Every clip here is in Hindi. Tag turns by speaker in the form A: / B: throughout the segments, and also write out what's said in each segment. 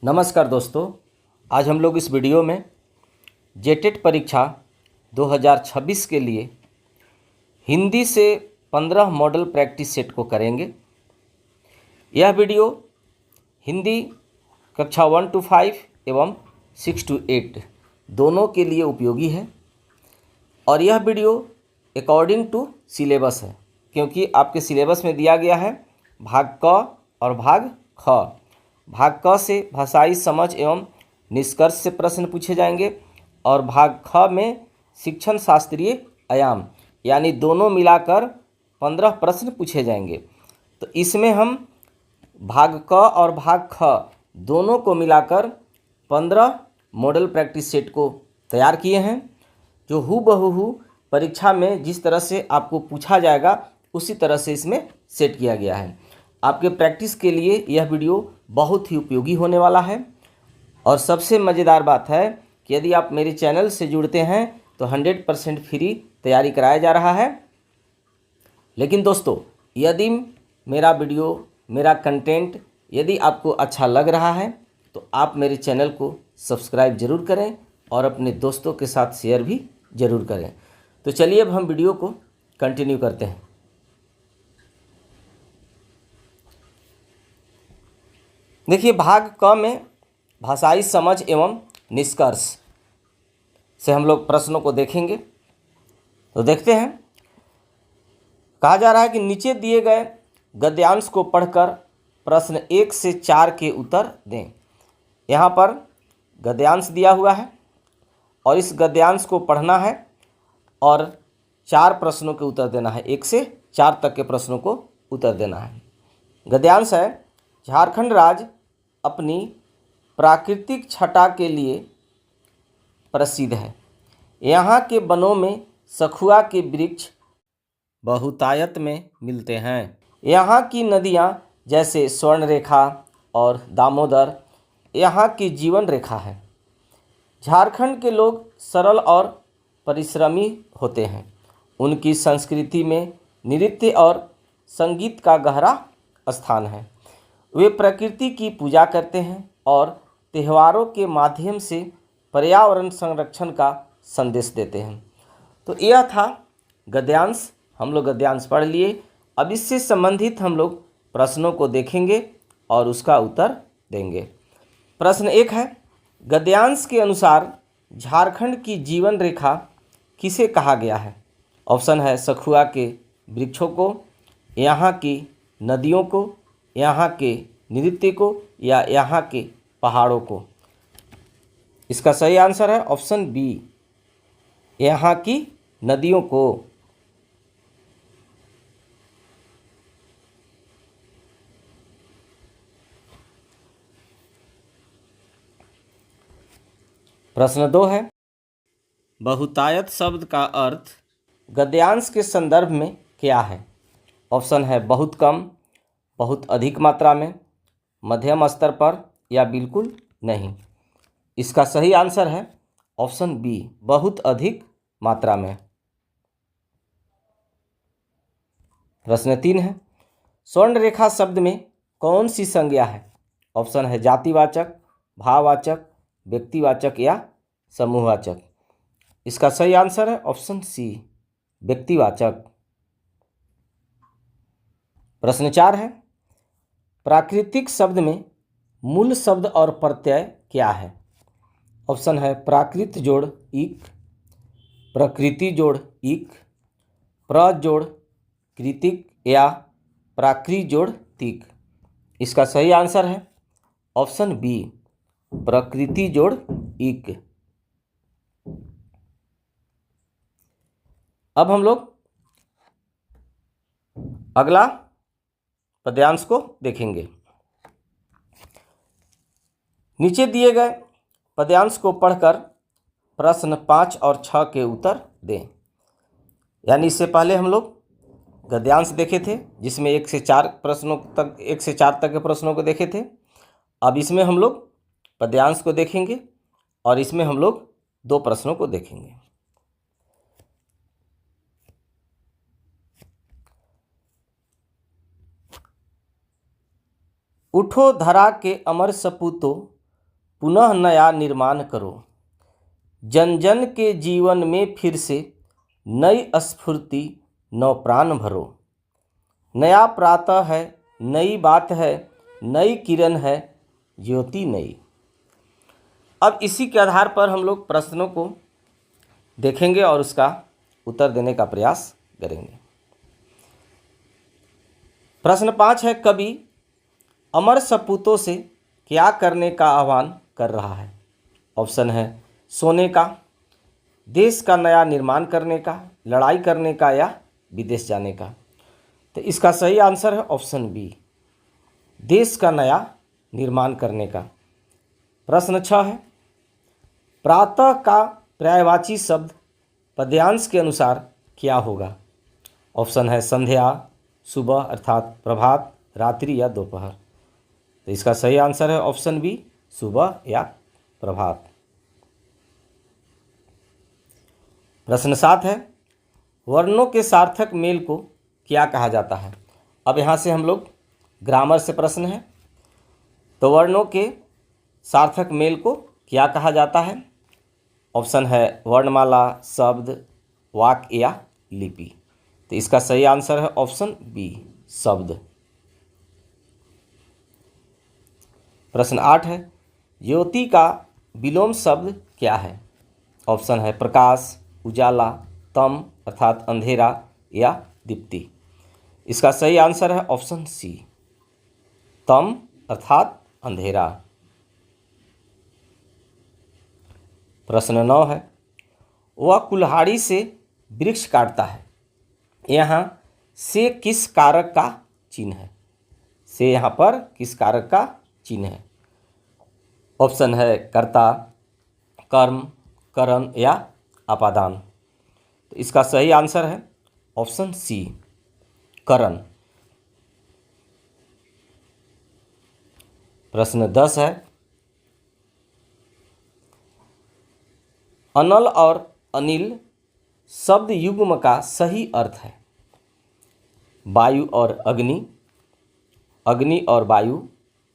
A: नमस्कार दोस्तों, आज हम लोग इस वीडियो में जेटेट परीक्षा 2026 के लिए हिंदी से 15 मॉडल प्रैक्टिस सेट को करेंगे। यह वीडियो हिंदी कक्षा 1 to 5 एवं 6 to 8 दोनों के लिए उपयोगी है और यह वीडियो अकॉर्डिंग टू सिलेबस है, क्योंकि आपके सिलेबस में दिया गया है भाग क और भाग ख। भाग क से भाषाई समझ एवं निष्कर्ष से प्रश्न पूछे जाएंगे और भाग ख में शिक्षण शास्त्रीय आयाम यानी दोनों मिलाकर 15 प्रश्न पूछे जाएंगे। तो इसमें हम भाग क और भाग ख दोनों को मिलाकर 15 मॉडल प्रैक्टिस सेट को तैयार किए हैं, जो हूबहू परीक्षा में जिस तरह से आपको पूछा जाएगा उसी तरह से इसमें सेट किया गया है। आपके प्रैक्टिस के लिए यह वीडियो बहुत ही उपयोगी होने वाला है और सबसे मज़ेदार बात है कि यदि आप मेरे चैनल से जुड़ते हैं तो 100% फ्री तैयारी कराया जा रहा है। लेकिन दोस्तों, यदि मेरा वीडियो, मेरा कंटेंट यदि आपको अच्छा लग रहा है तो आप मेरे चैनल को सब्सक्राइब ज़रूर करें और अपने दोस्तों के साथ शेयर भी ज़रूर करें। तो चलिए अब हम वीडियो को कंटिन्यू करते हैं। देखिए, भाग क में भाषाई समझ एवं निष्कर्ष से हम लोग प्रश्नों को देखेंगे। तो देखते हैं, कहा जा रहा है कि नीचे दिए गए गद्यांश को पढ़कर प्रश्न 1 से 4 के उत्तर दें। यहाँ पर गद्यांश दिया हुआ है और इस गद्यांश को पढ़ना है और 4 प्रश्नों के उत्तर देना है। 1 से 4 तक के प्रश्नों को उत्तर देना है। गद्यांश है, झारखंड राज्य अपनी प्राकृतिक छटा के लिए प्रसिद्ध है। यहाँ के वनों में सखुआ के वृक्ष बहुतायत में मिलते हैं। यहाँ की नदियाँ जैसे स्वर्णरेखा और दामोदर यहाँ की जीवन रेखा है। झारखंड के लोग सरल और परिश्रमी होते हैं। उनकी संस्कृति में नृत्य और संगीत का गहरा स्थान है। वे प्रकृति की पूजा करते हैं और त्योहारों के माध्यम से पर्यावरण संरक्षण का संदेश देते हैं। तो यह था गद्यांश। हम लोग गद्यांश पढ़ लिए। अब इससे संबंधित हम लोग प्रश्नों को देखेंगे और उसका उत्तर देंगे। प्रश्न 1 है, गद्यांश के अनुसार झारखंड की जीवन रेखा किसे कहा गया है? ऑप्शन है सखुआ के वृक्षों को, यहाँ की नदियों को, यहाँ के नृत्य को या यहाँ के पहाड़ों को। इसका सही आंसर है ऑप्शन बी, यहाँ की नदियों को। प्रश्न 2 है, बहुतायत शब्द का अर्थ गद्यांश के संदर्भ में क्या है? ऑप्शन है बहुत कम, बहुत अधिक मात्रा में, मध्यम स्तर पर या बिल्कुल नहीं। इसका सही आंसर है ऑप्शन बी, बहुत अधिक मात्रा में। प्रश्न 3 है, स्वर्ण रेखा शब्द में कौन सी संज्ञा है? ऑप्शन है जातिवाचक, भाववाचक, व्यक्तिवाचक या समूहवाचक। इसका सही आंसर है ऑप्शन सी, व्यक्तिवाचक। प्रश्न 4 है, प्राकृतिक शब्द में मूल शब्द और प्रत्यय क्या है? ऑप्शन है प्राकृत जोड़ इक, प्रकृति जोड़ इक, प्र जोड़ कृतिक या प्राकृ जोड़ तिक। इसका सही आंसर है ऑप्शन बी, प्रकृति जोड़ इक। अब हम लोग अगला पद्यांश को देखेंगे। नीचे दिए गए पद्यांश को पढ़कर प्रश्न 5 और 6 के उत्तर दें। यानी इससे पहले हम लोग गद्यांश देखे थे, जिसमें 1 से 4 प्रश्नों तक, 1 से 4 तक के प्रश्नों को देखे थे। अब इसमें हम लोग पद्यांश को देखेंगे और इसमें हम लोग 2 प्रश्नों को देखेंगे। उठो धरा के अमर सपूतो, पुनः नया निर्माण करो। जन जन के जीवन में फिर से नई स्फूर्ति नव प्राण भरो। नया प्रातः है, नई बात है, नई किरण है, ज्योति नई। अब इसी के आधार पर हम लोग प्रश्नों को देखेंगे और उसका उत्तर देने का प्रयास करेंगे। प्रश्न 5 है, कवि अमर सपूतों से क्या करने का आह्वान कर रहा है? ऑप्शन है सोने का, देश का नया निर्माण करने का, लड़ाई करने का या विदेश जाने का। तो इसका सही आंसर है ऑप्शन बी, देश का नया निर्माण करने का। प्रश्न 6 है, प्रातः का पर्यायवाची शब्द पद्यांश के अनुसार क्या होगा? ऑप्शन है संध्या, सुबह अर्थात प्रभात, रात्रि या दोपहर। तो इसका सही आंसर है ऑप्शन बी, सुबह या प्रभात। प्रश्न 7 है, वर्णों के सार्थक मेल को क्या कहा जाता है? अब यहाँ से हम लोग ग्रामर से प्रश्न है, तो वर्णों के सार्थक मेल को क्या कहा जाता है? ऑप्शन है वर्णमाला, शब्द, वाक्य या लिपि। तो इसका सही आंसर है ऑप्शन बी, शब्द। प्रश्न 8 है, ज्योति का विलोम शब्द क्या है? ऑप्शन है प्रकाश, उजाला, तम अर्थात अंधेरा या दीप्ति। इसका सही आंसर है ऑप्शन सी, तम अर्थात अंधेरा। प्रश्न 9 है, वह कुल्हाड़ी से वृक्ष काटता है। यहाँ से किस कारक का चिन्ह है? से यहाँ पर किस कारक का चिन्ह है? ऑप्शन है कर्ता, कर्म, करण या अपादान। तो इसका सही आंसर है ऑप्शन सी, करण। प्रश्न 10 है, अनल और अनिल शब्द युग्म का सही अर्थ है? वायु और अग्नि, अग्नि और वायु,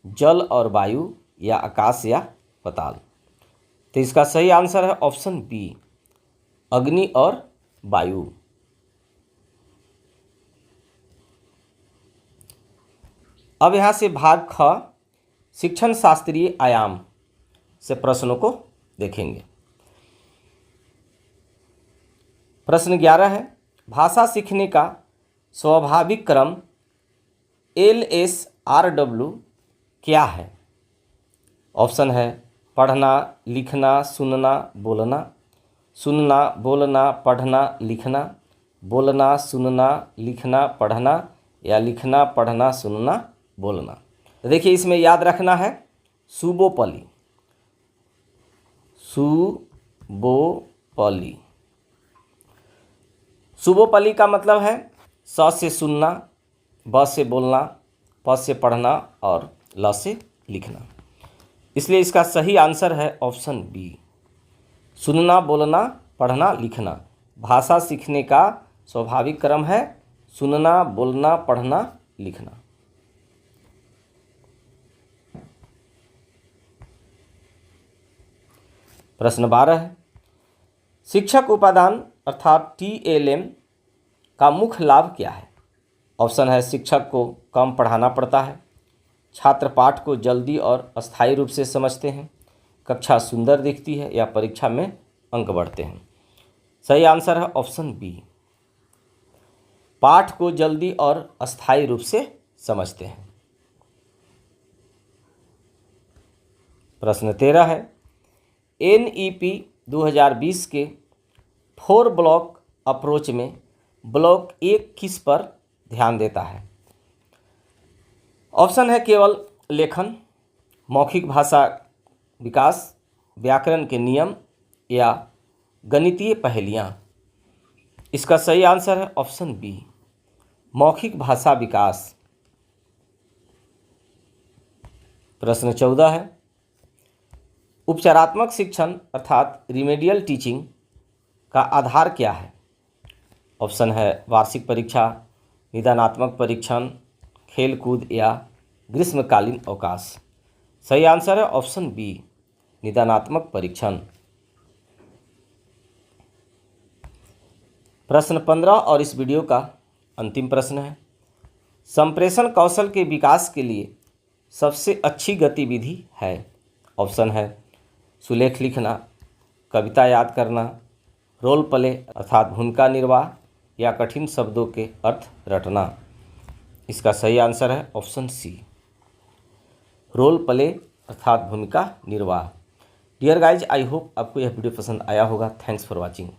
A: जल और वायु या आकाश या पाताल। तो इसका सही आंसर है ऑप्शन बी, अग्नि और वायु। अब यहाँ से भाग ख शिक्षण शास्त्रीय आयाम से प्रश्नों को देखेंगे। प्रश्न 11 है, भाषा सीखने का स्वाभाविक क्रम LSRW क्या है? ऑप्शन है पढ़ना, लिखना, सुनना, बोलना, सुनना, बोलना, पढ़ना, लिखना, बोलना, सुनना, लिखना, पढ़ना या लिखना, पढ़ना, सुनना, बोलना। तो देखिए इसमें याद रखना है सुबोपली, सुबोपली। सुबोपली का मतलब है स से सुनना, ब से बोलना, प से पढ़ना और ल से लिखना। इसलिए इसका सही आंसर है ऑप्शन बी, सुनना, बोलना, पढ़ना, लिखना। भाषा सीखने का स्वाभाविक क्रम है सुनना, बोलना, पढ़ना, लिखना। प्रश्न 12 है, शिक्षक उपादान अर्थात TLM का मुख्य लाभ क्या है? ऑप्शन है शिक्षक को कम पढ़ाना पड़ता है, छात्र पाठ को जल्दी और अस्थायी रूप से समझते हैं, कक्षा सुंदर दिखती है या परीक्षा में अंक बढ़ते हैं। सही आंसर है ऑप्शन बी, पाठ को जल्दी और अस्थायी रूप से समझते हैं। प्रश्न 13 है, NEP 2020 के 4 ब्लॉक अप्रोच में ब्लॉक 1 किस पर ध्यान देता है? ऑप्शन है केवल लेखन, मौखिक भाषा विकास, व्याकरण के नियम या गणितीय पहेलियाँ। इसका सही आंसर है ऑप्शन बी, मौखिक भाषा विकास। प्रश्न 14 है, उपचारात्मक शिक्षण अर्थात रिमेडियल टीचिंग का आधार क्या है? ऑप्शन है वार्षिक परीक्षा, निदानात्मक परीक्षण, खेल कूद या ग्रीष्मकालीन अवकाश। सही आंसर है ऑप्शन बी, निदानात्मक परीक्षण। प्रश्न 15 और इस वीडियो का अंतिम प्रश्न है, संप्रेषण कौशल के विकास के लिए सबसे अच्छी गतिविधि है। ऑप्शन है सुलेख लिखना, कविता याद करना, रोल प्ले अर्थात भूमिका निर्वाह या कठिन शब्दों के अर्थ रटना। इसका सही आंसर है ऑप्शन सी, रोल प्ले अर्थात भूमिका निर्वाह। डियर गाइज, आई होप आपको यह वीडियो पसंद आया होगा। Thanks for watching.